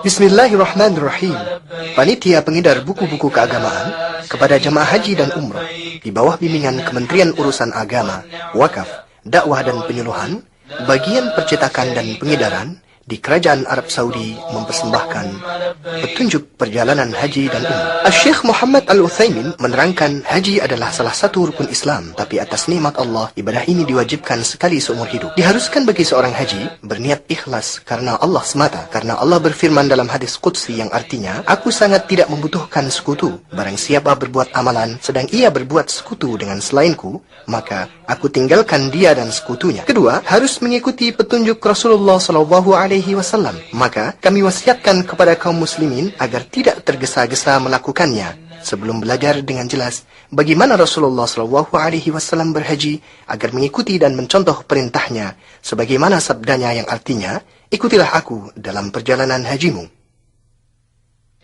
Bismillahirrahmanirrahim. Panitia pengedar buku-buku keagamaan kepada jamaah haji dan umrah di bawah bimbingan Kementerian Urusan Agama, Wakaf, Dakwah dan Penyuluhan, bagian percetakan dan pengedaran di Kerajaan Arab Saudi mempersembahkan petunjuk perjalanan haji dan umrah. Syekh Muhammad Al-Utsaimin menerangkan haji adalah salah satu rukun Islam, tapi atas nikmat Allah, ibadah ini diwajibkan sekali seumur hidup. Diharuskan bagi seorang haji berniat ikhlas karena Allah semata, karena Allah berfirman dalam hadis qudsi yang artinya, aku sangat tidak membutuhkan sekutu. Barang siapa berbuat amalan sedang ia berbuat sekutu dengan selainku, maka aku tinggalkan dia dan sekutunya. Kedua, harus mengikuti petunjuk Rasulullah SAW. Maka kami wasiatkan kepada kaum muslimin agar tidak tergesa-gesa melakukannya sebelum belajar dengan jelas bagaimana Rasulullah SAW berhaji, agar mengikuti dan mencontoh perintahnya sebagaimana sabdanya yang artinya, ikutilah aku dalam perjalanan hajimu.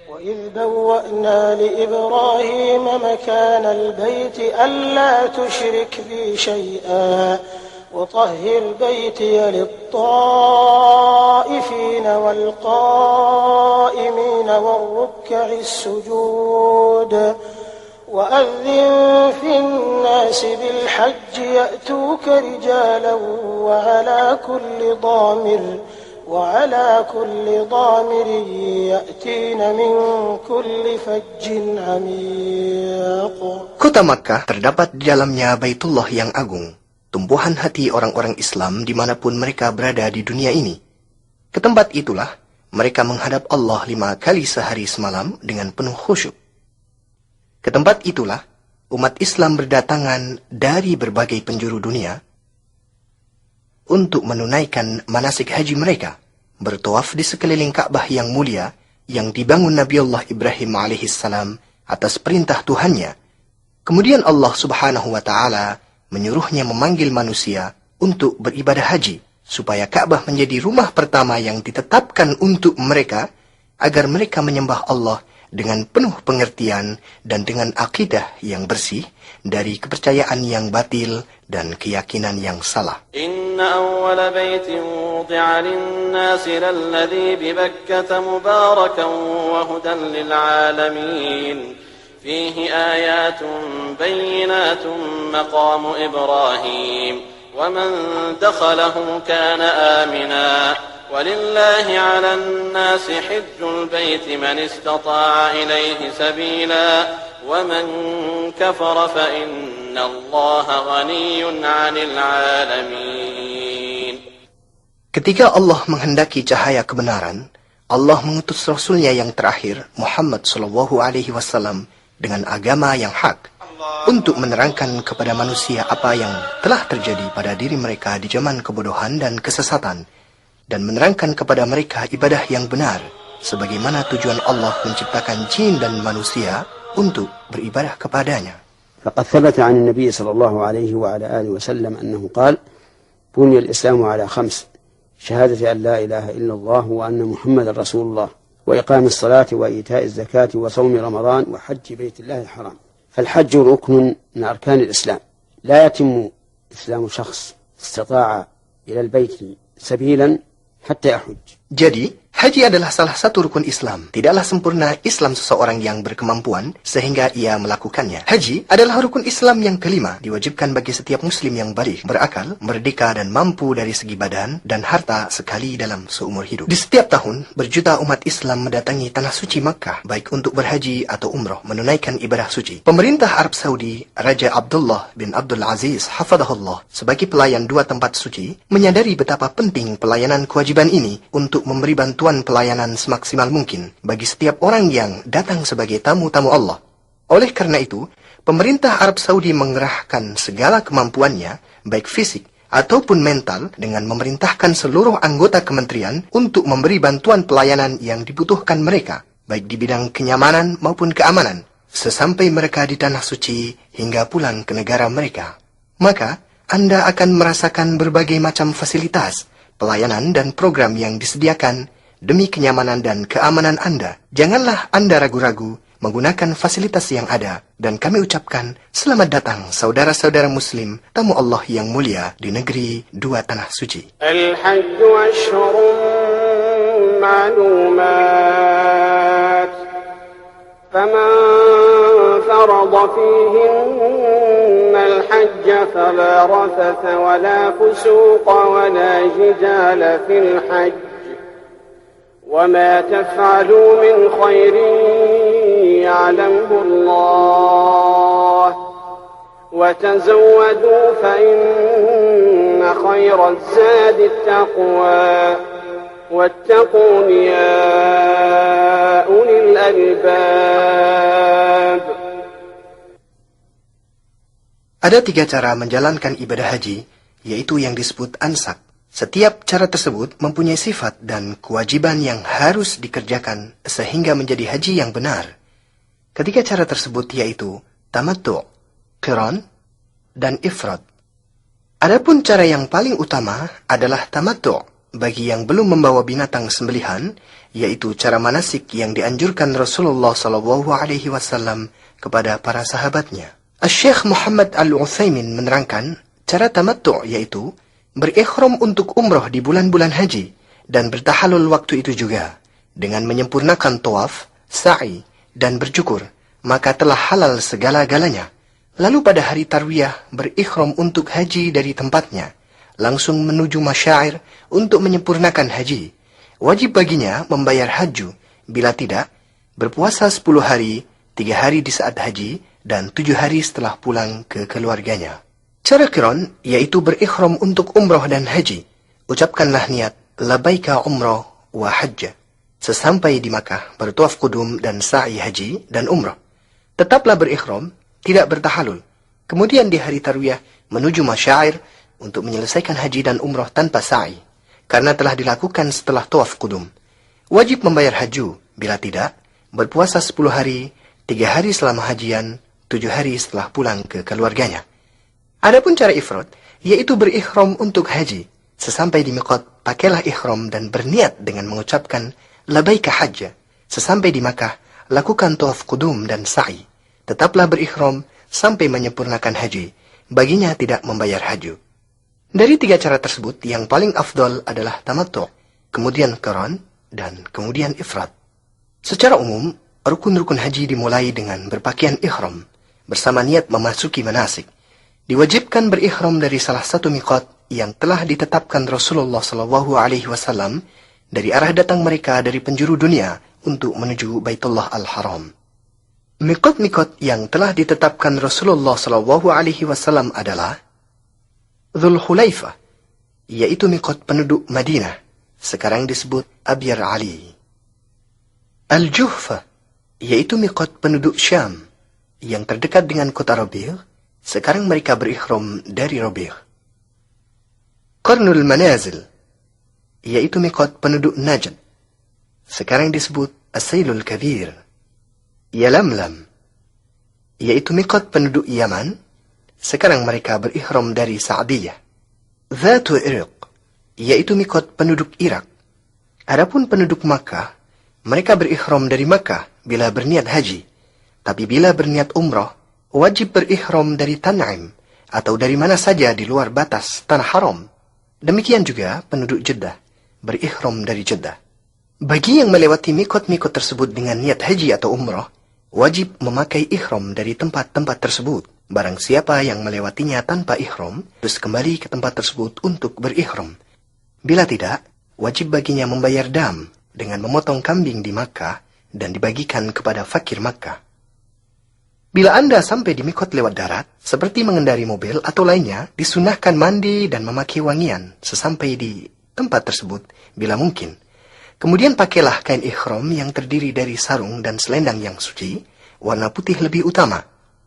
وَإِذْ بَوَّأْنَا لِإِبْرَاهِيمَ مَكَانَ الْبَيْتِ أَلَّا تُشْرِكْ بِي شَيْئًا وطهر بيتي للطائفين والقائمين والركع السجود وأذن في الناس بالحج يأتوك رجالا وعلى كل ضامر يأتين من كل فج عميق. Kota Makkah terdapat di dalamnya Baitullah yang agung, tumbuhan hati orang-orang Islam dimanapun mereka berada di dunia ini. Ke tempat itulah mereka menghadap Allah 5 kali sehari semalam dengan penuh khusyuk. Ke tempat itulah umat Islam berdatangan dari berbagai penjuru dunia untuk menunaikan manasik haji mereka, bertawaf di sekeliling Ka'bah yang mulia yang dibangun Nabiullah Ibrahim alaihissalam atas perintah Tuhannya. Kemudian Allah Subhanahu wa Ta'ala menyuruhnya memanggil manusia untuk beribadah haji, supaya Ka'bah menjadi rumah pertama yang ditetapkan untuk mereka, agar mereka menyembah Allah dengan penuh pengertian dan dengan akidah yang bersih dari kepercayaan yang batil dan keyakinan yang salah. Inna awwala baitin wudi'a lin-nasi lalladhi bi Bakkah mubarakan wa hudan lil 'alamin. فيه آيات بينات مقام إبراهيم ومن دخله كان آمنا ولله على الناس حج البيت من استطاع إليه سبيلا ومن كفر فإن الله غني عن العالمين. Ketika Allah menghendaki cahaya kebenaran, Allah mengutus Rasulnya yang terakhir, Muhammad SAW, dengan agama yang hak, untuk menerangkan kepada manusia apa yang telah terjadi pada diri mereka di zaman kebodohan dan kesesatan, dan menerangkan kepada mereka ibadah yang benar, sebagaimana tujuan Allah menciptakan jin dan manusia untuk beribadah kepadanya. فقد ثبت عن النبي صلى الله عليه وعلى آله وسلم أنه قال: بني الإسلام على 5: شهادة أن لا إله إلا الله وأن محمد رسول الله وإقام الصلاة وإيتاء الزكاة وصوم رمضان وحج بيت الله الحرام. فالحج ركن من أركان الإسلام، لا يتم إسلام شخص استطاع إلى البيت سبيلا حتى يحج. Jadi, haji adalah salah satu rukun Islam. Tidaklah sempurna Islam seseorang yang berkemampuan sehingga ia melakukannya. Haji adalah rukun Islam yang kelima, diwajibkan bagi setiap muslim yang baligh, berakal, merdeka dan mampu dari segi badan dan harta sekali dalam seumur hidup. Di setiap tahun, berjuta umat Islam mendatangi tanah suci Makkah, baik untuk berhaji atau umrah, menunaikan ibadah suci. Pemerintah Arab Saudi, Raja Abdullah bin Abdul Aziz hafadhahullah, sebagai pelayan 2 tempat suci, menyadari betapa penting pelayanan kewajiban ini untuk memberi bantuan pelayanan semaksimal mungkin bagi setiap orang yang datang sebagai tamu-tamu Allah. Oleh karena itu, pemerintah Arab Saudi mengerahkan segala kemampuannya, baik fisik ataupun mental, dengan memerintahkan seluruh anggota kementerian untuk memberi bantuan pelayanan yang dibutuhkan mereka, baik di bidang kenyamanan maupun keamanan, sesampai mereka di tanah suci hingga pulang ke negara mereka. Maka, Anda akan merasakan berbagai macam fasilitas, pelayanan dan program yang disediakan demi kenyamanan dan keamanan Anda. Janganlah Anda ragu-ragu menggunakan fasilitas yang ada, dan kami ucapkan selamat datang saudara-saudara muslim, tamu Allah yang mulia di negeri 2 tanah suci. Al-Hajj ashhurun معلومات فمن فرض فيهن الحج فلا رفث ولا فسوق ولا جدال في الحج وما تفعلوا من خير يعلمه الله وتزودوا فإن خير الزاد التقوى واتقون يا أولي الألباب. Ada 3 cara menjalankan ibadah haji, yaitu yang disebut ansak. Setiap cara tersebut mempunyai sifat dan kewajiban yang harus dikerjakan sehingga menjadi haji yang benar. Ketiga cara tersebut yaitu tamattu', qiran, dan ifrad. Adapun cara yang paling utama adalah tamattu' bagi yang belum membawa binatang sembelihan, yaitu cara manasik yang dianjurkan Rasulullah SAW kepada para sahabatnya. Syekh Muhammad Al-Utsaimin menerangkan, cara tamattu' yaitu berikhram untuk umroh di bulan-bulan haji dan bertahalul waktu itu juga dengan menyempurnakan tawaf, sa'i, dan bercukur, maka telah halal segala-galanya. Lalu pada hari tarwiyah berikhram untuk haji dari tempatnya, langsung menuju masyair untuk menyempurnakan haji. Wajib baginya membayar haju, bila tidak, berpuasa 10 hari, 3 hari di saat haji, dan 7 hari setelah pulang ke keluarganya. Cara qiran, yaitu berikhram untuk umroh dan haji. Ucapkanlah niat, labaika umroh wa hajjah. Sesampai di Makkah, bertuaf kudum dan sa'i haji dan umroh. Tetaplah berikhram, tidak bertahalul. Kemudian di hari tarwiyah, menuju masyair untuk menyelesaikan haji dan umroh tanpa sa'i. Karena telah dilakukan setelah tuaf kudum. Wajib membayar haju, bila tidak, berpuasa 10 hari, 3 hari selama hajian, 7 hari setelah pulang ke keluarganya. Adapun cara ifrad, yaitu berikhram untuk haji. Sesampai di miqat, pakailah ikhram dan berniat dengan mengucapkan labaika hajjah. Sesampai di Makkah, lakukan tawaf qudum dan sa'i. Tetaplah berikhram sampai menyempurnakan haji. Baginya tidak membayar haju. Dari 3 cara tersebut, yang paling afdal adalah tamattu', kemudian qiran, dan kemudian ifrad. Secara umum, rukun-rukun haji dimulai dengan berpakaian ikhram, bersama niat memasuki manasik. Diwajibkan berikhram dari salah satu miqat yang telah ditetapkan Rasulullah SAW dari arah datang mereka dari penjuru dunia untuk menuju Baitullah Al-Haram. Miqat-miqat yang telah ditetapkan Rasulullah SAW adalah Dzul Hulaifah, yaitu miqat penduduk Madinah, sekarang disebut Abyar Ali. Al-Juhfah, yaitu miqat penduduk Syam, yang terdekat dengan kota Rabi', sekarang mereka berikhram dari Rabi'. Qarnul Manazil, yaitu miqat penduduk Najd, sekarang disebut As-Sailul Kabir. Yalamlam, yaitu miqat penduduk Yaman, sekarang mereka berikhram dari Sa'diyah. Dzatu Irq, yaitu miqat penduduk Irak. Adapun penduduk Makkah, mereka berikhram dari Makkah bila berniat haji, tapi bila berniat umrah, wajib berikhram dari Tan'im, atau dari mana saja di luar batas tanah haram. Demikian juga penduduk Jeddah, berikhram dari Jeddah. Bagi yang melewati miqat-miqat tersebut dengan niat haji atau umrah, wajib memakai ikhram dari tempat-tempat tersebut. Barang siapa yang melewatinya tanpa ikhram, terus kembali ke tempat tersebut untuk berikhram. Bila tidak, wajib baginya membayar dam dengan memotong kambing di Makkah dan dibagikan kepada fakir Makkah. Bila Anda sampai di miqat lewat darat, seperti mengendari mobil atau lainnya, disunahkan mandi dan memakai wangian sesampai di tempat tersebut, bila mungkin. Kemudian pakailah kain ikhram yang terdiri dari sarung dan selendang yang suci, warna putih lebih utama.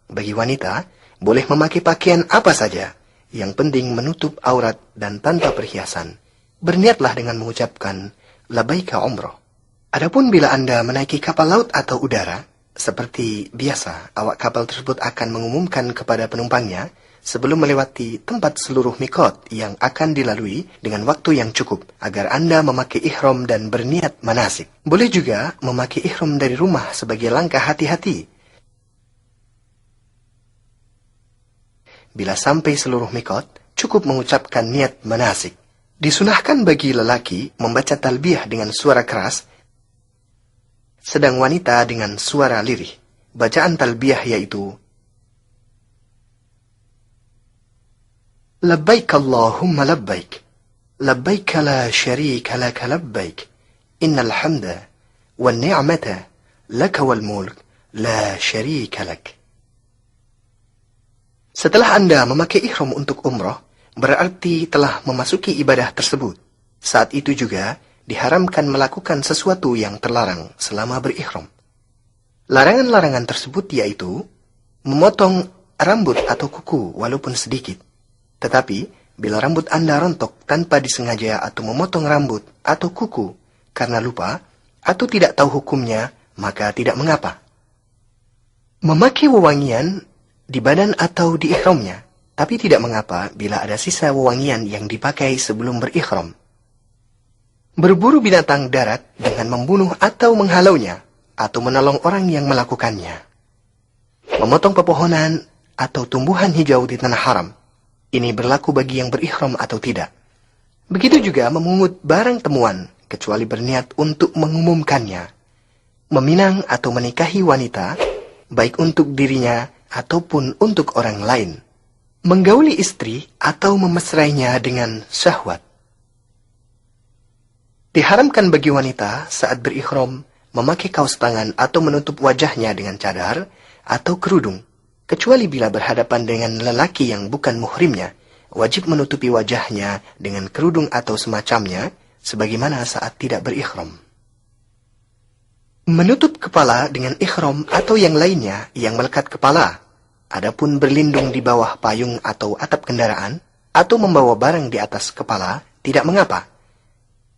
Bagi wanita, boleh memakai pakaian apa saja, yang penting menutup aurat dan tanpa perhiasan. Berniatlah dengan mengucapkan, labaika umrah. Adapun bila Anda menaiki kapal laut atau udara, seperti biasa, awak kapal tersebut akan mengumumkan kepada penumpangnya sebelum melewati tempat seluruh miqat yang akan dilalui dengan waktu yang cukup, agar Anda memakai ihram dan berniat manasik. Boleh juga memakai ihram dari rumah sebagai langkah hati-hati. Bila sampai seluruh miqat, cukup mengucapkan niat manasik. Disunahkan bagi lelaki membaca talbiyah dengan suara keras, sedang wanita dengan suara lirih. Bacaan talbiyah yaitu Labbaik Allahumma labbaik, labbaik la syarika laka labbaik, innal hamda wan ni'mata laka wal mulk la syarika lak. Setelah Anda memakai ihram untuk umrah, berarti telah memasuki ibadah tersebut. Saat itu juga diharamkan melakukan sesuatu yang terlarang selama berihram. Larangan-larangan tersebut yaitu memotong rambut atau kuku walaupun sedikit. Tetapi, bila rambut Anda rontok tanpa disengaja atau memotong rambut atau kuku karena lupa atau tidak tahu hukumnya, maka tidak mengapa. Memakai wewangian di badan atau di ihramnya, tapi tidak mengapa bila ada sisa wewangian yang dipakai sebelum berihram. Berburu binatang darat dengan membunuh atau menghalaunya, atau menolong orang yang melakukannya. Memotong pepohonan atau tumbuhan hijau di tanah haram. Ini berlaku bagi yang berihram atau tidak. Begitu juga memungut barang temuan, kecuali berniat untuk mengumumkannya. Meminang atau menikahi wanita, baik untuk dirinya ataupun untuk orang lain. Menggauli istri atau memesrainya dengan syahwat. Diharamkan bagi wanita saat berihram memakai kaos tangan atau menutup wajahnya dengan cadar atau kerudung, kecuali bila berhadapan dengan lelaki yang bukan muhrimnya, wajib menutupi wajahnya dengan kerudung atau semacamnya, sebagaimana saat tidak berihram. Menutup kepala dengan ihram atau yang lainnya yang melekat kepala, adapun berlindung di bawah payung atau atap kendaraan, atau membawa barang di atas kepala, tidak mengapa.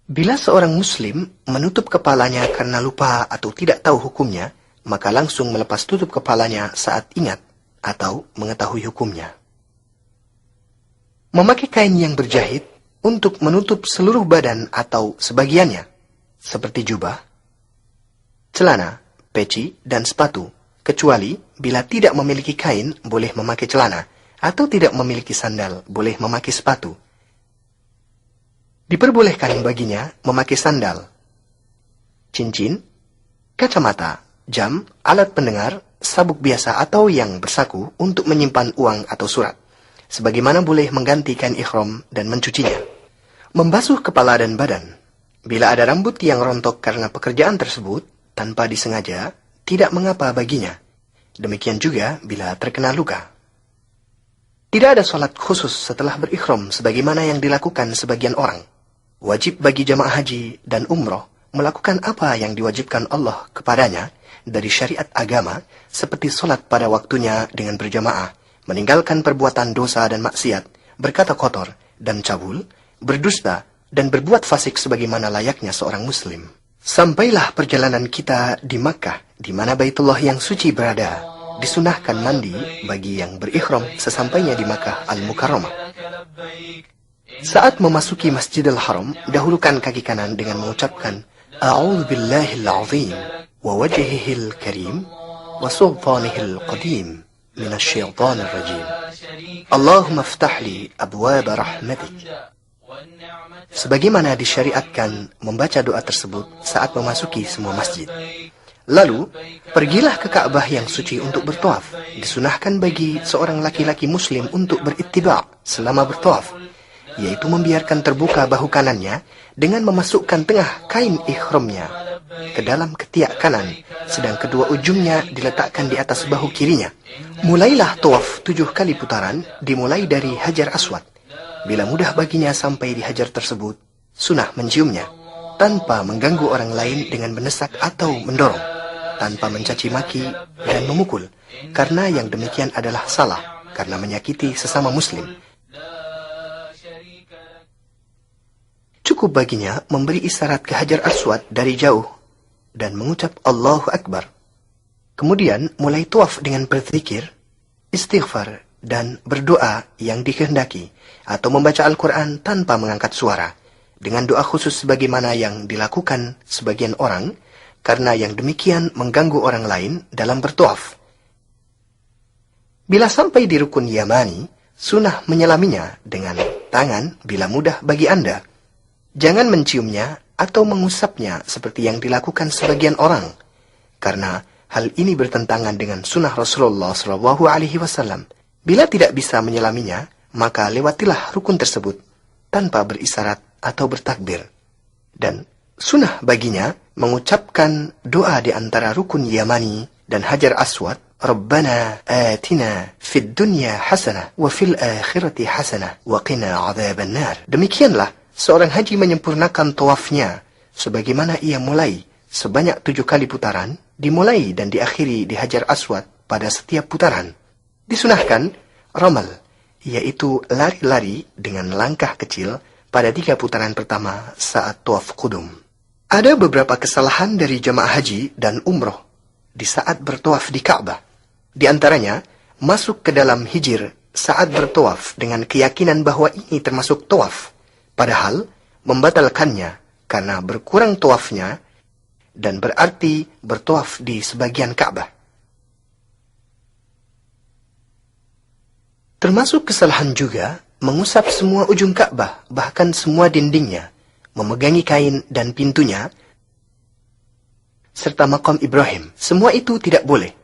Bila seorang muslim menutup kepalanya karena lupa atau tidak tahu hukumnya, maka langsung melepas tutup kepalanya saat ingat atau mengetahui hukumnya. Memakai kain yang berjahit untuk menutup seluruh badan atau sebagiannya, seperti jubah, celana, peci, dan sepatu, kecuali bila tidak memiliki kain boleh memakai celana, atau tidak memiliki sandal boleh memakai sepatu. Diperbolehkan baginya memakai sandal, cincin, kacamata, jam, alat pendengar, sabuk biasa atau yang bersaku untuk menyimpan uang atau surat, sebagaimana boleh menggantikan ihram dan mencucinya. Membasuh kepala dan badan. Bila ada rambut yang rontok karena pekerjaan tersebut, tanpa disengaja, tidak mengapa baginya. Demikian juga bila terkena luka. Tidak ada sholat khusus setelah berihram sebagaimana yang dilakukan sebagian orang. Wajib bagi jamaah haji dan umroh melakukan apa yang diwajibkan Allah kepadanya dari syariat agama, seperti sholat pada waktunya dengan berjamaah, meninggalkan perbuatan dosa dan maksiat, berkata kotor dan cabul, berdusta, dan berbuat fasik sebagaimana layaknya seorang muslim. Sampailah perjalanan kita di Makkah, di mana Baitullah yang suci berada. Disunahkan mandi bagi yang berihram sesampainya di Makkah Al-Mukarramah. Saat memasuki Masjidil Haram, dahulukan kaki kanan dengan mengucapkan A'udzu billahil azim wa wajhihil karim wa sultanihil qadim minasyaitonir rajim. Allahumma iftah li abwaaba rahmatik. Sebagaimana disyariatkan membaca doa tersebut saat memasuki semua masjid. Lalu, pergilah ke Ka'bah yang suci untuk bertawaf. Disunahkan bagi seorang laki-laki muslim untuk berittiba' selama bertawaf, yaitu membiarkan terbuka bahu kanannya dengan memasukkan tengah kain ihramnya ke dalam ketiak kanan, sedang kedua ujungnya diletakkan di atas bahu kirinya. Mulailah tawaf 7 kali putaran, dimulai dari Hajar Aswad. Bila mudah baginya sampai di hajar tersebut, sunah menciumnya, tanpa mengganggu orang lain dengan mendesak atau mendorong, tanpa mencaci maki dan memukul, karena yang demikian adalah salah, karena menyakiti sesama muslim. Cukup baginya memberi isyarat ke Hajar Aswad dari jauh, dan mengucap Allahu Akbar. Kemudian mulai tawaf dengan berzikir, istighfar, dan berdoa yang dikehendaki, atau membaca Al-Quran tanpa mengangkat suara, dengan doa khusus sebagaimana yang dilakukan sebagian orang, karena yang demikian mengganggu orang lain dalam bertawaf. Bila sampai di rukun Yamani, sunah menyelaminya dengan tangan bila mudah bagi Anda. Jangan menciumnya atau mengusapnya seperti yang dilakukan sebagian orang, karena hal ini bertentangan dengan sunnah Rasulullah SAW. Bila tidak bisa menyelaminya, maka lewatilah rukun tersebut tanpa berisyarat atau bertakbir. Dan sunnah baginya mengucapkan doa di antara rukun Yamani dan Hajar Aswad, Rabbana atina fid dunya hasanah wa fil akhirati hasanah wa qina adzaban nar. Demikianlah seorang haji menyempurnakan tawafnya sebagaimana ia mulai sebanyak 7 kali putaran, dimulai dan diakhiri di Hajar Aswad pada setiap putaran. Disunahkan ramal, yaitu lari-lari dengan langkah kecil pada 3 putaran pertama saat tawaf qudum. Ada beberapa kesalahan dari jamaah haji dan umroh di saat bertawaf di Ka'bah. Di antaranya, masuk ke dalam hijir saat bertawaf dengan keyakinan bahwa ini termasuk tawaf, padahal membatalkannya karena berkurang tawafnya dan berarti bertawaf di sebagian Ka'bah. Termasuk kesalahan juga mengusap semua ujung Ka'bah, bahkan semua dindingnya, memegangi kain dan pintunya, serta makam Ibrahim. Semua itu tidak boleh,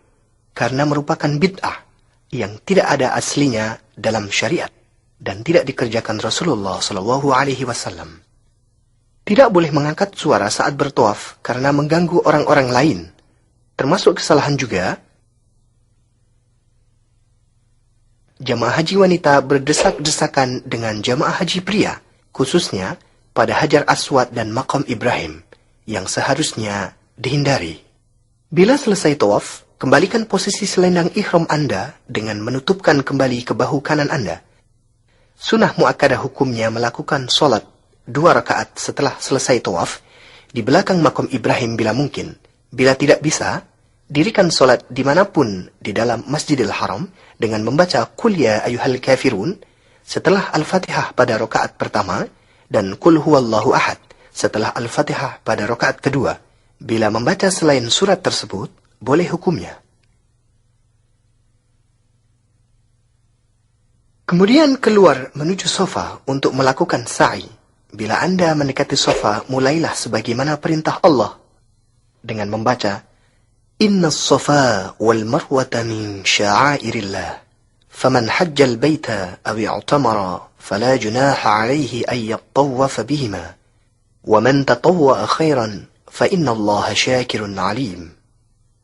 karena merupakan bid'ah yang tidak ada aslinya dalam syariat dan tidak dikerjakan Rasulullah SAW. Tidak boleh mengangkat suara saat bertawaf karena mengganggu orang-orang lain. Termasuk kesalahan juga jamaah haji wanita berdesak-desakan dengan jamaah haji pria, khususnya pada Hajar Aswad dan makam Ibrahim, yang seharusnya dihindari. Bila selesai tawaf, kembalikan posisi selendang ihram Anda dengan menutupkan kembali ke bahu kanan Anda. Sunnah muakkadah hukumnya melakukan sholat 2 rakaat setelah selesai tawaf di belakang makam Ibrahim bila mungkin. Bila tidak bisa, dirikan sholat dimanapun di dalam Masjidil Haram dengan membaca Qul ya ayyuhal kafirun setelah Al-Fatihah pada rakaat pertama dan Qul huwallahu ahad setelah Al-Fatihah pada rakaat kedua. Bila membaca selain surat tersebut, boleh hukumnya. Kemudian keluar menuju sofa untuk melakukan sa'i. Bila Anda mendekati sofa, mulailah sebagaimana perintah Allah dengan membaca Inna as-safa wal marwata min sya'airillah faman hajjal baita aw i'tamara fala junaha alayhi an yattawwafa bihima wa man tatawwa'a khairan fa inna Allah syakirun alim.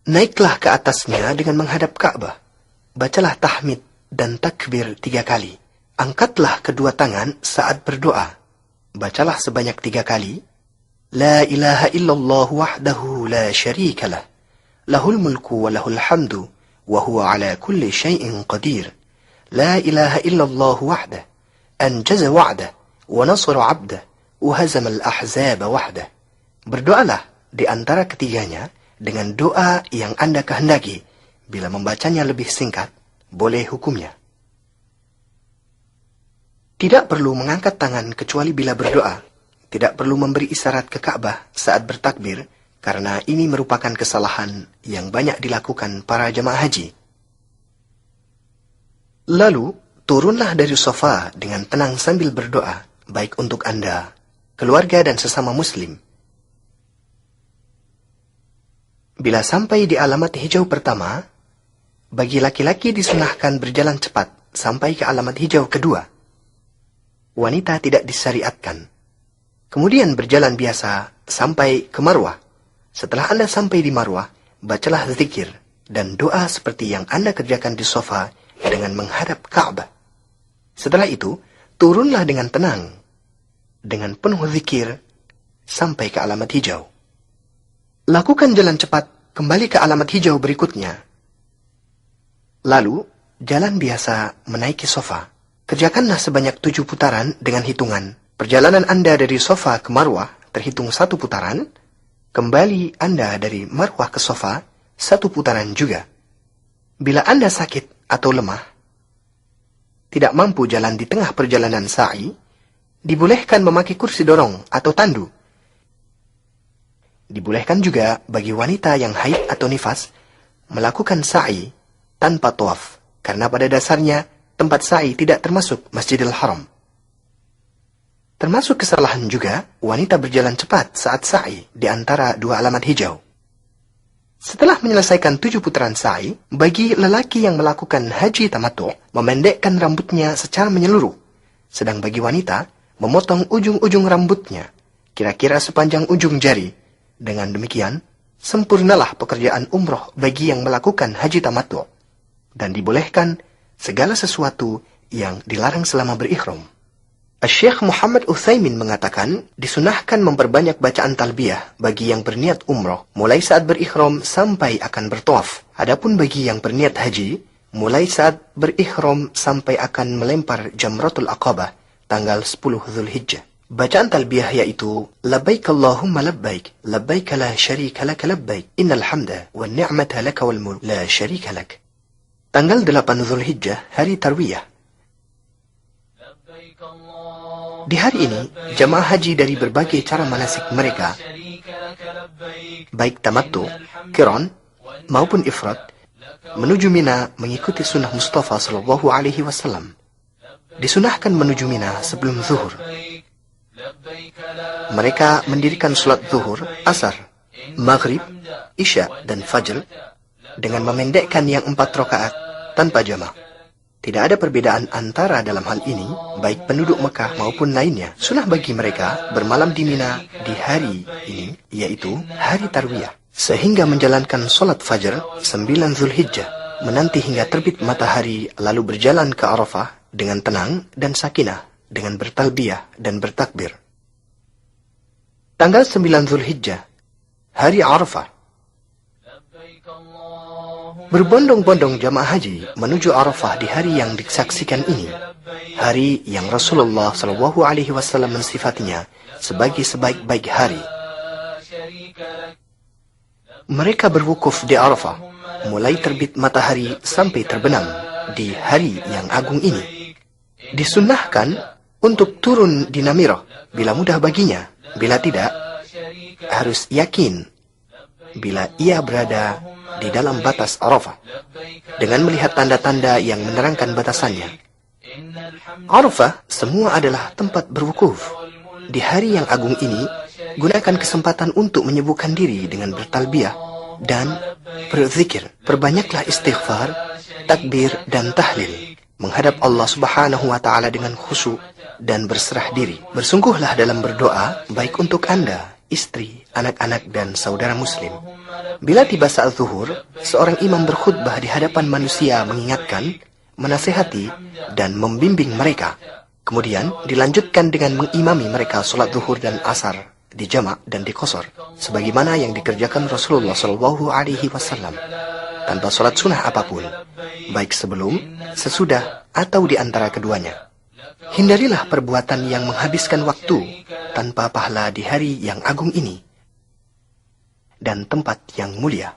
Naiklah ke atasnya dengan menghadap Ka'bah. Bacalah tahmid dan takbir 3 kali. Angkatlah kedua tangan saat berdoa. Bacalah sebanyak 3 kali. La ilaha illallah wahdahu la syarika lah. Lahul mulku wa lahul hamdu. Wa huwa ala kulli syai'in qadir. La ilaha illallah wahdah. Anjaza wa'dah. Wa nasara abdah. Wa hazama al-ahzaba wahdah. Berdoalah di antara ketiganya dengan doa yang Anda kehendaki. Bila membacanya lebih singkat, boleh hukumnya. Tidak perlu mengangkat tangan kecuali bila berdoa. Tidak perlu memberi isyarat ke Ka'bah saat bertakbir, karena ini merupakan kesalahan yang banyak dilakukan para jemaah haji. Lalu, turunlah dari sofa dengan tenang sambil berdoa, baik untuk Anda, keluarga dan sesama muslim. Bila sampai di alamat hijau pertama, bagi laki-laki disunahkan berjalan cepat sampai ke alamat hijau kedua. Wanita tidak disyariatkan. Kemudian berjalan biasa sampai ke Marwah. Setelah Anda sampai di Marwah, bacalah zikir dan doa seperti yang Anda kerjakan di sofa dengan menghadap Ka'bah. Setelah itu, turunlah dengan tenang, dengan penuh zikir, sampai ke alamat hijau. Lakukan jalan cepat kembali ke alamat hijau berikutnya. Lalu, jalan biasa menaiki sofa. Kerjakanlah sebanyak 7 putaran dengan hitungan. Perjalanan Anda dari sofa ke Marwah terhitung 1 putaran. Kembali Anda dari Marwah ke sofa 1 putaran juga. Bila Anda sakit atau lemah, tidak mampu jalan di tengah perjalanan sa'i, dibolehkan memakai kursi dorong atau tandu. Dibolehkan juga bagi wanita yang haid atau nifas melakukan sa'i tanpa tawaf, karena pada dasarnya tempat sa'i tidak termasuk Masjidil Haram. Termasuk kesalahan juga wanita berjalan cepat saat sa'i di antara dua alamat hijau. Setelah menyelesaikan 7 putaran sa'i, bagi lelaki yang melakukan haji tamattu' memendekkan rambutnya secara menyeluruh, sedang bagi wanita memotong ujung-ujung rambutnya kira-kira sepanjang ujung jari. Dengan demikian, sempurnalah pekerjaan umroh bagi yang melakukan haji tamattu' dan dibolehkan segala sesuatu yang dilarang selama berihram. Syekh Muhammad Utsaimin mengatakan, disunahkan memperbanyak bacaan talbiyah bagi yang berniat umroh mulai saat berihram sampai akan bertawaf. Adapun bagi yang berniat haji, mulai saat berihram sampai akan melempar Jamratul Aqabah tanggal 10 Zulhijjah. Bacaan talbiyah yaitu labbaik Allahumma labbaik, labbaik la syarika laka labbaik, innal hamda wan ni'mata laka wal mulk la syarika lak. Tanggal 8 Zulhijjah, hari Tarwiyah. Di hari ini, jamaah haji dari berbagai cara manasik mereka, baik tamattu, qiran, maupun ifrad, menuju Mina mengikuti sunnah Mustafa sallallahu alaihi wasallam. Disunahkan menuju Mina sebelum zuhur. Mereka mendirikan salat zuhur, asar, maghrib, isya, dan fajr dengan memendekkan yang 4 rakaat tanpa jamaah. Tidak ada perbedaan antara dalam hal ini, baik penduduk Mekah maupun lainnya. Sunnah bagi mereka bermalam di Mina di hari ini, yaitu hari Tarwiyah, sehingga menjalankan solat fajar 9 Zulhijjah, menanti hingga terbit matahari, lalu berjalan ke Arafah dengan tenang dan sakinah, dengan bertalbiyah dan bertakbir. Tanggal 9 Zulhijjah, hari Arafah. Berbondong-bondong jamaah haji menuju Arafah di hari yang disaksikan ini, hari yang Rasulullah Shallallahu Alaihi Wasallam mensifatinya sebagai sebaik-baik hari. Mereka berwukuf di Arafah mulai terbit matahari sampai terbenam di hari yang agung ini. Disunnahkan untuk turun di Namirah bila mudah baginya, bila tidak harus yakin bila ia berada di dalam batas Arafah dengan melihat tanda-tanda yang menerangkan batasannya. Arafah semua adalah tempat berwukuf. Di hari yang agung ini, gunakan kesempatan untuk menyibukkan diri dengan bertalbiyah dan berzikir. Perbanyaklah istighfar, takbir, dan tahlil. Menghadap Allah Subhanahu wa Ta'ala dengan khusyuk dan berserah diri. Bersungguhlah dalam berdoa, baik untuk Anda, istri, anak-anak, dan saudara muslim. Bila tiba saat zuhur, seorang imam berkhutbah di hadapan manusia mengingatkan, menasihati, dan membimbing mereka. Kemudian dilanjutkan dengan mengimami mereka sholat zuhur dan asar di jamak dan di qasar, sebagaimana yang dikerjakan Rasulullah Shallallahu Alaihi Wasallam, tanpa sholat sunnah apapun, baik sebelum, sesudah, atau di antara keduanya. Hindarilah perbuatan yang menghabiskan waktu tanpa pahala di hari yang agung ini dan tempat yang mulia.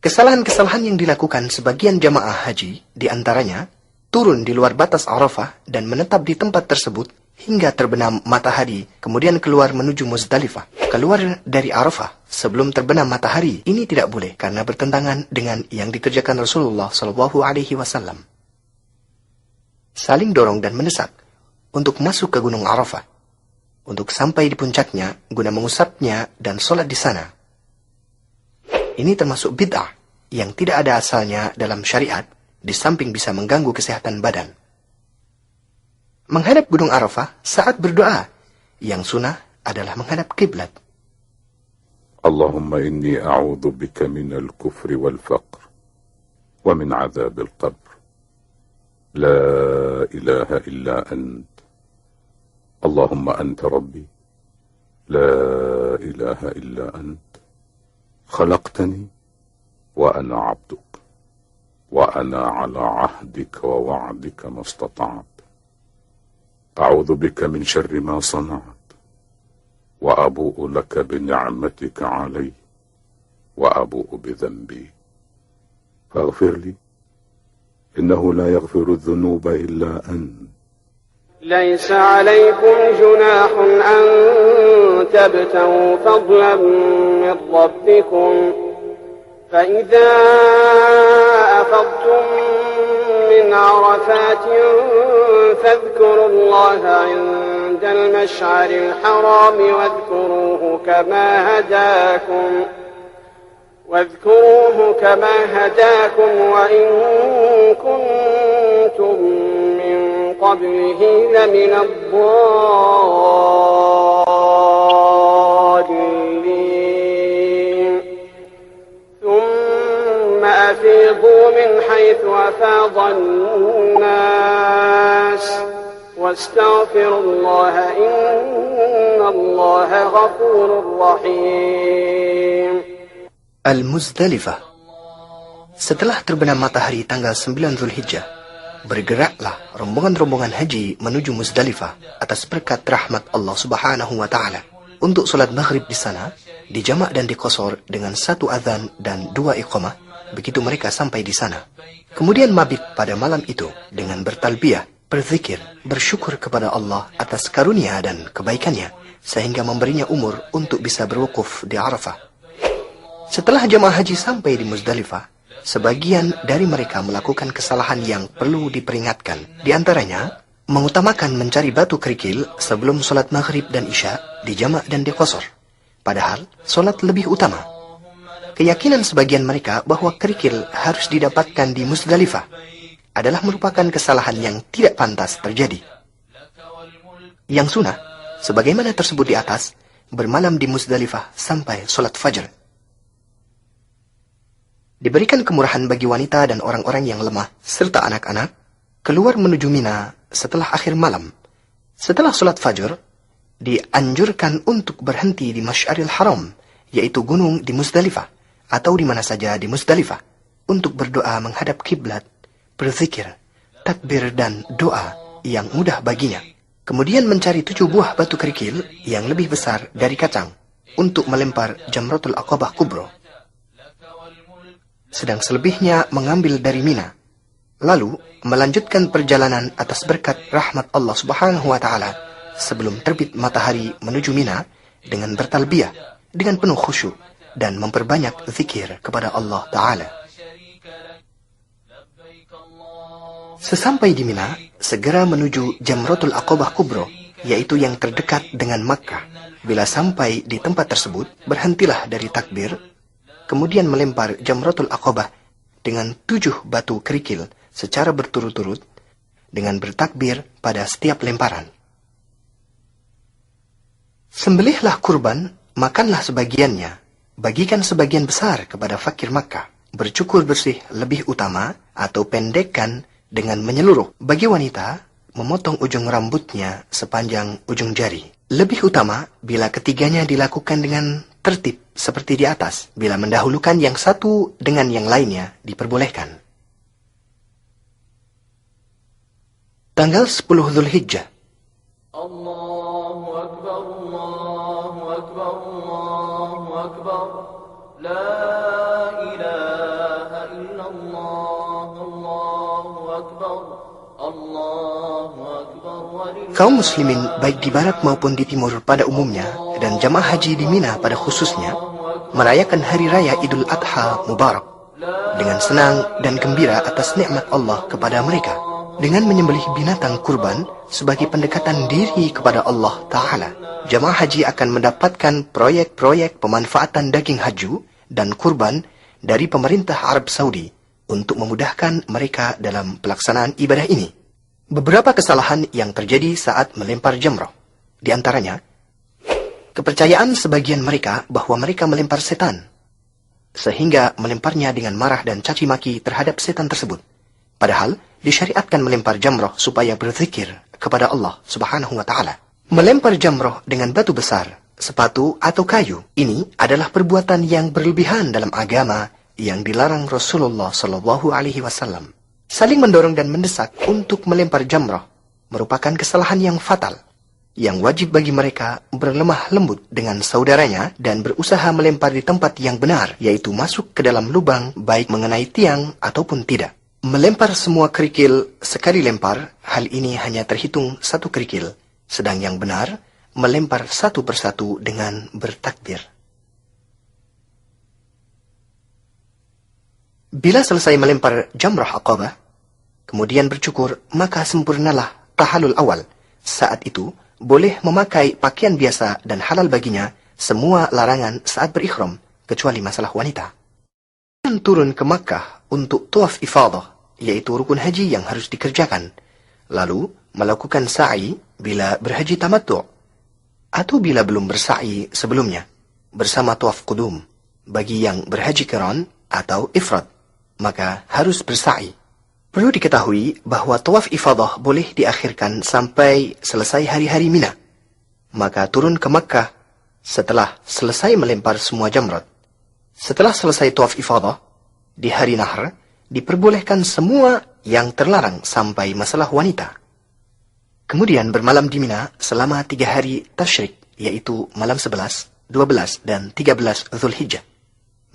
Kesalahan-kesalahan yang dilakukan sebagian jamaah haji, di antaranya turun di luar batas Arafah dan menetap di tempat tersebut hingga terbenam matahari, kemudian keluar menuju Muzdalifah. Keluar dari Arafah sebelum terbenam matahari, ini tidak boleh karena bertentangan dengan yang dikerjakan Rasulullah Shallallahu Alaihi Wasallam. Saling dorong dan mendesak untuk masuk ke Gunung Arafah, untuk sampai di puncaknya guna mengusapnya dan sholat di sana. Ini termasuk bid'ah yang tidak ada asalnya dalam syariat, di samping bisa mengganggu kesehatan badan. Menghadap Gunung Arafah saat berdoa, yang sunnah adalah menghadap kiblat. Allahumma inni a'udhu bika minal kufri wal faqr wa min azabil qabr. La ilaha illa ant. اللهم أنت ربي لا إله إلا أنت خلقتني وأنا عبدك وأنا على عهدك ووعدك ما استطعت أعوذ بك من شر ما صنعت وأبوء لك بنعمتك علي وأبوء بذنبي فاغفر لي إنه لا يغفر الذنوب إلا أنت ليس عليكم جناح أن تبتغوا فضلا من ربكم فإذا أفضتم من عرفات فاذكروا الله عند المشعر الحرام واذكروه كما هداكم وإن كنتم من قبله لمن الضالين ثم أفيضوا من حيث أفاض الناس واستغفروا الله إن الله غفور رحيم. Al-Muzdalifah. Setelah terbenam matahari tanggal 9 Zulhijjah, bergeraklah rombongan-rombongan haji menuju Muzdalifah atas berkat rahmat Allah Subhanahu wa Ta'ala untuk sholat maghrib di sana, dijamak dan diqashar dengan 1 azan dan 2 iqamah begitu mereka sampai di sana. Kemudian mabit pada malam itu dengan bertalbiyah, berzikir, bersyukur kepada Allah atas karunia dan kebaikannya sehingga memberinya umur untuk bisa berwukuf di Arafah. Setelah jemaah haji sampai di Muzdalifah, sebagian dari mereka melakukan kesalahan yang perlu diperingatkan. Di antaranya, mengutamakan mencari batu kerikil sebelum sholat maghrib dan isya dijamak dan diqashar. Padahal, sholat lebih utama. Keyakinan sebagian mereka bahwa kerikil harus didapatkan di Muzdalifah adalah merupakan kesalahan yang tidak pantas terjadi. Yang sunnah, sebagaimana tersebut di atas, bermalam di Muzdalifah sampai sholat fajar. Diberikan kemurahan bagi wanita dan orang-orang yang lemah, serta anak-anak, keluar menuju Mina setelah akhir malam. Setelah sholat fajar, dianjurkan untuk berhenti di Masy'aril Haram, yaitu gunung di Muzdalifah, atau di mana saja di Muzdalifah, untuk berdoa menghadap kiblat, berzikir, takbir dan doa yang mudah baginya. Kemudian mencari 7 buah batu kerikil yang lebih besar dari kacang, untuk melempar Jamratul Aqabah Kubro. Sedang selebihnya mengambil dari Mina, lalu melanjutkan perjalanan atas berkat rahmat Allah Subhanahu wa Ta'ala sebelum terbit matahari menuju Mina dengan bertalbiyah dengan penuh khusyuk dan memperbanyak zikir kepada Allah Ta'ala. Sesampai di Mina, segera menuju Jamratul Aqabah Kubro, yaitu yang terdekat dengan Makkah. Bila sampai di tempat tersebut, berhentilah dari takbir, kemudian melempar Jamratul Aqabah dengan 7 batu kerikil secara berturut-turut dengan bertakbir pada setiap lemparan. Sembelihlah kurban, makanlah sebagiannya, bagikan sebagian besar kepada fakir Makkah. Bercukur bersih lebih utama atau pendekkan dengan menyeluruh. Bagi wanita, memotong ujung rambutnya sepanjang ujung jari. Lebih utama bila ketiganya dilakukan dengan tertib seperti di atas. Bila mendahulukan yang satu dengan yang lainnya diperbolehkan. Tanggal 10 Zulhijjah. Allahu Akbar, Allahu Akbar, Allahu Akbar. La ilaha illallah, Allahu Akbar, Allahu Akbar. Kaum muslimin baik di barat maupun di timur pada umumnya dan jamaah haji di Mina pada khususnya merayakan hari raya Idul Adha Mubarak dengan senang dan gembira atas nikmat Allah kepada mereka dengan menyembelih binatang kurban sebagai pendekatan diri kepada Allah Ta'ala. Jamaah haji akan mendapatkan proyek-proyek pemanfaatan daging haju dan kurban dari pemerintah Arab Saudi untuk memudahkan mereka dalam pelaksanaan ibadah ini. Beberapa kesalahan yang terjadi saat melempar jamrah. Di antaranya, kepercayaan sebagian mereka bahwa mereka melempar setan, sehingga melemparnya dengan marah dan caci maki terhadap setan tersebut. Padahal, disyariatkan melempar jamrah supaya berzikir kepada Allah Subhanahu wa Ta'ala. Melempar jamrah dengan batu besar, sepatu atau kayu, ini adalah perbuatan yang berlebihan dalam agama yang dilarang Rasulullah Sallallahu Alaihi Wasallam. Saling mendorong dan mendesak untuk melempar jamrah merupakan kesalahan yang fatal, yang wajib bagi mereka berlemah lembut dengan saudaranya dan berusaha melempar di tempat yang benar, yaitu masuk ke dalam lubang baik mengenai tiang ataupun tidak. Melempar semua kerikil sekali lempar, hal ini hanya terhitung 1 kerikil, sedang yang benar melempar satu persatu dengan bertakbir. Bila selesai melempar jamrah Aqabah, kemudian bercukur, maka sempurnalah tahalul awal. Saat itu, boleh memakai pakaian biasa dan halal baginya semua larangan saat berikhram, kecuali masalah wanita. Dan turun ke Makkah untuk tawaf ifadah, yaitu rukun haji yang harus dikerjakan. Lalu, melakukan sa'i bila berhaji tamattu' atau bila belum bersa'i sebelumnya, bersama tawaf qudum. Bagi yang berhaji qiran atau ifrad, maka harus bersa'i. Perlu diketahui bahwa tawaf ifadah boleh diakhirkan sampai selesai hari-hari Mina. Maka turun ke Makkah setelah selesai melempar semua jamrat. Setelah selesai tawaf ifadah, di hari Nahr, diperbolehkan semua yang terlarang sampai masalah wanita. Kemudian bermalam di Mina selama 3 hari tasyrik, yaitu malam 11, 12, dan 13 Dzulhijjah.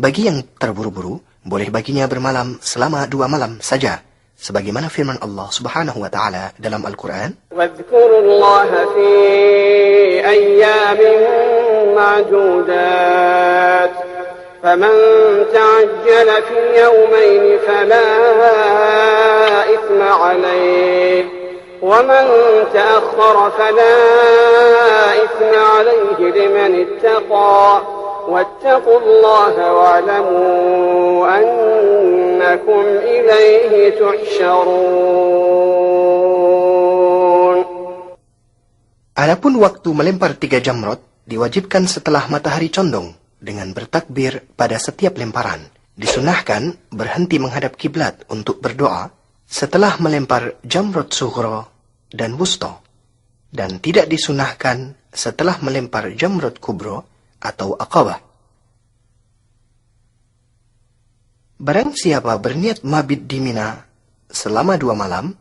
Bagi yang terburu-buru, boleh baginya bermalam selama 2 malam saja, sebagaimana firman Allah Subhanahu wa taala dalam Al-Qur'an, واذكروا الله في أيام معدودات فمن تعجل في يومين فلا إثم عليه ومن تأخر فلا إثم عليه لمن اتقى واتقوا الله واعلموا أنكم إليه تحشرون. Adapun waktu melempar 3 jamrot diwajibkan setelah matahari condong dengan bertakbir pada setiap lemparan. Disunahkan berhenti menghadap kiblat untuk berdoa setelah melempar jamrot sughra dan wusta, dan tidak disunahkan setelah melempar jamrot kubra atau aqabah. Barang siapa berniat mabit di Mina selama 2 malam,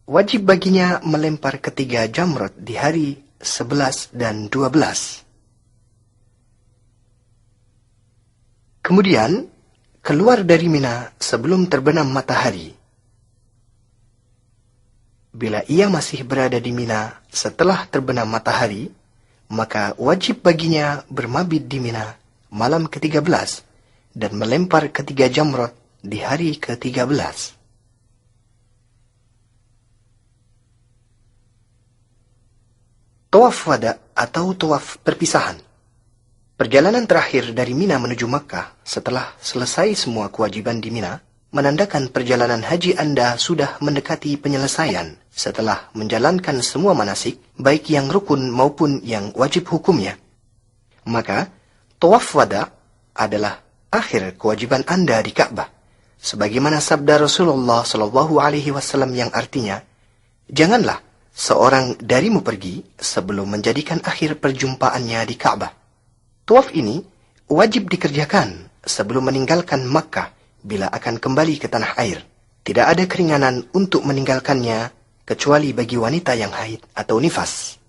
wajib baginya melempar ketiga jamrot di hari 11 dan 12. Kemudian, keluar dari Mina sebelum terbenam matahari. Bila ia masih berada di Mina setelah terbenam matahari, maka wajib baginya bermabit di Mina malam ke-13 dan melempar ketiga jamrot di hari ke-13. Tawaf wada atau tawaf perpisahan. Perjalanan terakhir dari Mina menuju Makkah setelah selesai semua kewajiban di Mina menandakan perjalanan haji Anda sudah mendekati penyelesaian setelah menjalankan semua manasik, baik yang rukun maupun yang wajib hukumnya. Maka, tawaf wada adalah akhir kewajiban Anda di Ka'bah, sebagaimana sabda Rasulullah SAW yang artinya, janganlah seorang darimu pergi sebelum menjadikan akhir perjumpaannya di Ka'bah. Tawaf ini wajib dikerjakan sebelum meninggalkan Makkah bila akan kembali ke tanah air. Tidak ada keringanan untuk meninggalkannya kecuali bagi wanita yang haid atau nifas.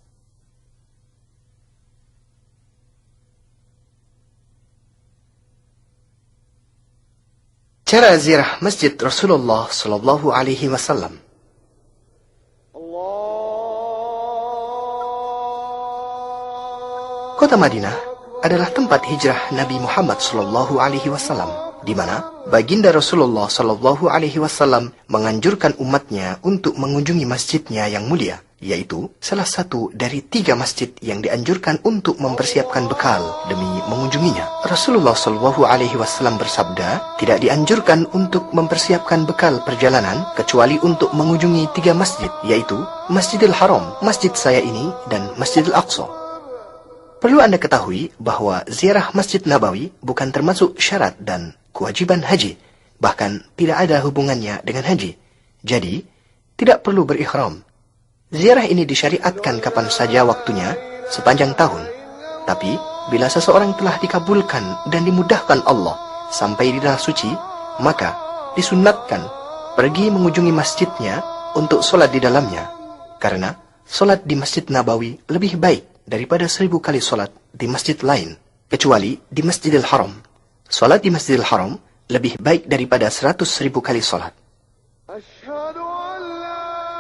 Cara ziarah Masjid Rasulullah sallallahu alaihi wasallam. Kota Madinah adalah tempat hijrah Nabi Muhammad sallallahu alaihi wasallam, di mana baginda Rasulullah sallallahu alaihi wasallam menganjurkan umatnya untuk mengunjungi masjidnya yang mulia, yaitu salah satu dari 3 masjid yang dianjurkan untuk mempersiapkan bekal demi mengunjunginya. Rasulullah sallallahu alaihi wasallam bersabda, tidak dianjurkan untuk mempersiapkan bekal perjalanan kecuali untuk mengunjungi 3 masjid, yaitu Masjidil Haram, masjid saya ini, dan Masjidil Aqsa. Perlu Anda ketahui bahwa ziarah Masjid Nabawi bukan termasuk syarat dan kewajiban haji, bahkan tidak ada hubungannya dengan haji. Jadi, tidak perlu berikhram. Ziarah ini disyariatkan kapan saja waktunya, sepanjang tahun. Tapi, bila seseorang telah dikabulkan dan dimudahkan Allah sampai di tanah suci, maka disunnatkan pergi mengunjungi masjidnya untuk sholat di dalamnya. Karena sholat di Masjid Nabawi lebih baik daripada 1000 kali sholat di masjid lain, kecuali di Masjidil Haram. Sholat di Masjidil Haram lebih baik daripada 100.000 kali sholat.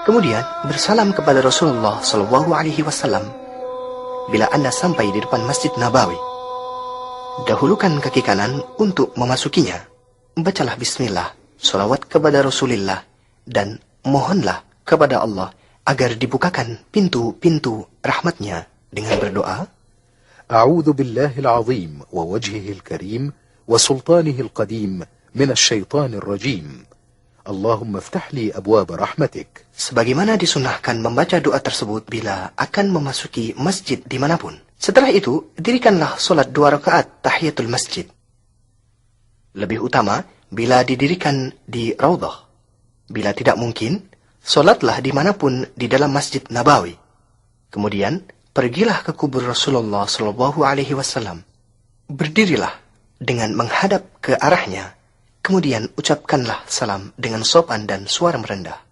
Kemudian bersalam kepada Rasulullah SAW bila Anda sampai di depan Masjid Nabawi. Dahulukan kaki kanan untuk memasukinya. Bacalah bismillah, salawat kepada Rasulullah, dan mohonlah kepada Allah agar dibukakan pintu-pintu rahmatnya dengan berdoa, أعوذ بالله العظيم ووجهه الكريم وسلطانه القديم من الشيطان الرجيم اللهم افتح لي أبواب رحمتك. sebagaimana disunahkan membaca doa tersebut bila akan memasuki masjid dimanapun. Setelah itu, dirikanlah solat 2 rakaat tahiyatul masjid. Lebih utama, bila didirikan di Raudhah. Bila tidak mungkin, solatlah dimanapun di dalam Masjid Nabawi. Kemudian, pergilah ke kubur Rasulullah SAW. Berdirilah dengan menghadap ke arahnya. Kemudian ucapkanlah salam dengan sopan dan suara merendah.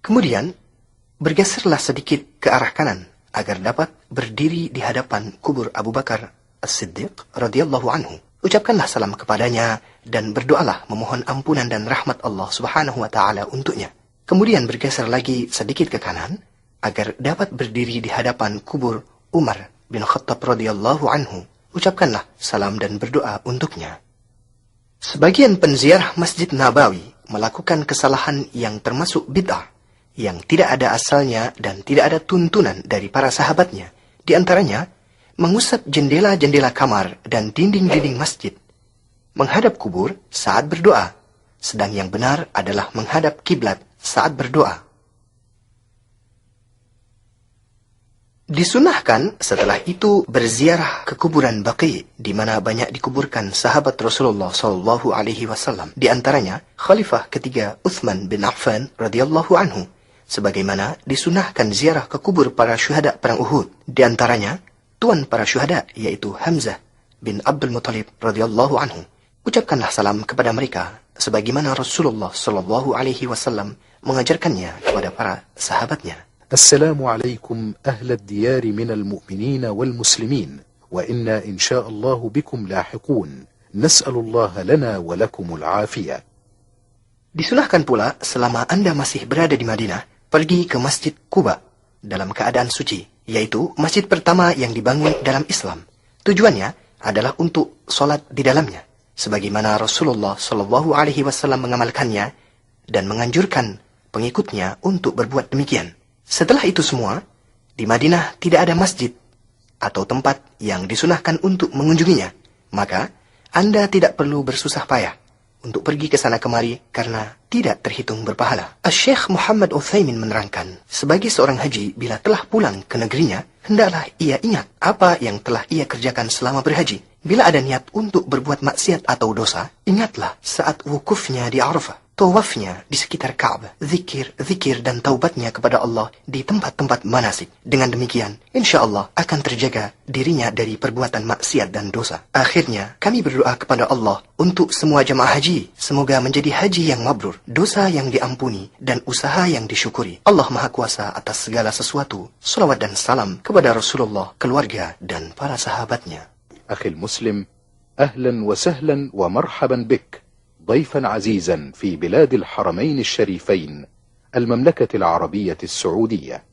Kemudian, bergeserlah sedikit ke arah kanan agar dapat berdiri di hadapan kubur Abu Bakar As-Siddiq radhiyallahu anhu. Ucapkanlah salam kepadanya dan berdoalah memohon ampunan dan rahmat Allah Subhanahu wa taala untuknya. Kemudian bergeser lagi sedikit ke kanan agar dapat berdiri di hadapan kubur Umar bin Khattab radhiyallahu anhu. Ucapkanlah salam dan berdoa untuknya. Sebagian penziarah Masjid Nabawi melakukan kesalahan yang termasuk bid'ah, yang tidak ada asalnya dan tidak ada tuntunan dari para sahabatnya. Di antaranya, mengusap jendela-jendela kamar dan dinding-dinding masjid, menghadap kubur saat berdoa, sedang yang benar adalah menghadap kiblat saat berdoa. Disunahkan setelah itu berziarah ke kuburan Baqi, di mana banyak dikuburkan sahabat Rasulullah SAW. Di antaranya, Khalifah ketiga Uthman bin Affan radhiyallahu anhu, sebagaimana disunahkan ziarah ke kubur para syuhada perang Uhud. Di antaranya, tuan para syuhada, yaitu Hamzah bin Abdul Muttalib radhiyallahu anhu. Ucapkanlah salam kepada mereka, sebagaimana Rasulullah SAW mengajarkannya kepada para sahabatnya. السلام عليكم أهل الديار من المؤمنين والمسلمين وإنا إن شاء الله بكم لاحقون نسأل الله لنا ولكم العافية. Disunahkan pula selama Anda masih berada di Madinah, pergi ke Masjid Quba dalam keadaan suci, yaitu masjid pertama yang dibangun dalam Islam. Tujuannya adalah untuk sholat di dalamnya, sebagaimana Rasulullah SAW mengamalkannya dan menganjurkan pengikutnya untuk berbuat demikian. Setelah itu semua, di Madinah tidak ada masjid atau tempat yang disunahkan untuk mengunjunginya. Maka, Anda tidak perlu bersusah payah untuk pergi ke sana kemari karena tidak terhitung berpahala. Syekh Muhammad Utsaimin menerangkan, sebagai seorang haji bila telah pulang ke negerinya, hendaklah ia ingat apa yang telah ia kerjakan selama berhaji. Bila ada niat untuk berbuat maksiat atau dosa, ingatlah saat wukufnya di Arafah, tawafnya di sekitar Ka'bah, zikir dan taubatnya kepada Allah di tempat-tempat manasik. Dengan demikian, insya Allah akan terjaga dirinya dari perbuatan maksiat dan dosa. Akhirnya, kami berdoa kepada Allah untuk semua jemaah haji. Semoga menjadi haji yang mabrur, dosa yang diampuni, dan usaha yang disyukuri. Allah Maha Kuasa atas segala sesuatu. Salawat dan salam kepada Rasulullah, keluarga, dan para sahabatnya. أخي المسلم، أهلا وسهلا ومرحبا بك ضيفا عزيزا في بلاد الحرمين الشريفين المملكة العربية السعودية.